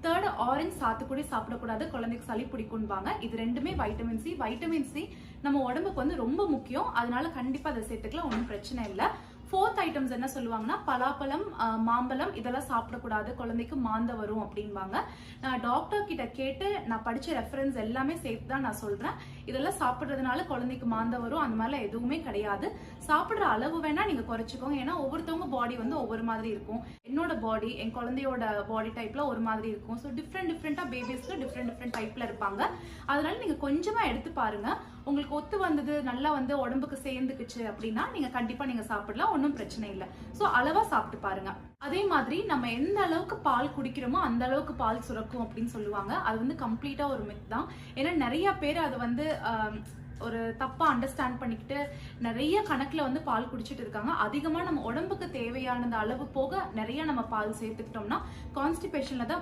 Third orange சாத்துக்குடி சாப்பிடக்கூடாது, குழந்தைக்கு சளி பிடிக்கும்பாங்க. இது ரெண்டுமே வைட்டமின் சி. வைட்டமின் சி நம்ம உடம்புக்கு வந்து ரொம்ப முக்கியம். அதனால கண்டிப்பா அதை சேர்த்துக்கலாம், ஒன்றும் பிரச்சனை இல்லை. ஃபோர்த் ஐட்டம்ஸ் என்ன சொல்லுவாங்கன்னா, பலாப்பழம், மாம்பழம் இதெல்லாம் சாப்பிடக்கூடாது, குழந்தைக்கு மாந்த வரும் அப்படின்பாங்க. நான் டாக்டர் கிட்ட கேட்டு நான் படிச்ச ரெஃபரன்ஸ் எல்லாமே சேர்த்து தான் நான் சொல்றேன். இதெல்லாம் சாப்பிட்றதுனால குழந்தைக்கு மாந்த வரும் அந்த மாதிரிலாம் எதுவுமே கிடையாது. சாப்பிட்ற அளவு வேணா நீங்க குறைச்சிக்கோங்க. ஏன்னா ஒவ்வொருத்தவங்க பாடி வந்து ஒவ்வொரு மாதிரி இருக்கும். என்னோட பாடி, என் குழந்தையோட பாடி டைப்ல ஒரு மாதிரி இருக்கும். ஸோ டிஃப்ரெண்டா பேபிஸ்க்கு டிஃப்ரெண்ட் டைப்ல இருப்பாங்க. அதனால நீங்க கொஞ்சமா எடுத்து பாருங்க. உங்களுக்கு ஒத்து வந்தது, நல்லா வந்து உடம்புக்கு சேர்ந்துக்குச்சு அப்படின்னா நீங்க கண்டிப்பா நீங்க சாப்பிடலாம், ஒன்றும் பிரச்சனை இல்லை. ஸோ அளவா சாப்பிட்டு பாருங்க. அதே மாதிரி நம்ம எந்த அளவுக்கு பால் குடிக்கிறோமோ அந்த அளவுக்கு பால் சுரக்கும் அப்படின்னு சொல்லுவாங்க. அது வந்து கம்ப்ளீட்டா ஒரு மித் தான். ஏன்னா நிறைய பேர் அது வந்து ஒரு தப்பா அண்டர்ஸ்டாண்ட் பண்ணிக்கிட்டு நிறைய கணக்குல வந்து பால் குடிச்சிட்டு இருக்காங்க. அதிகமா நம்ம உடம்புக்கு தேவையானது அளவு போக நிறைய நம்ம பால் சேர்த்துக்கிட்டோம்னா கான்ஸ்டிபேஷன்ல தான்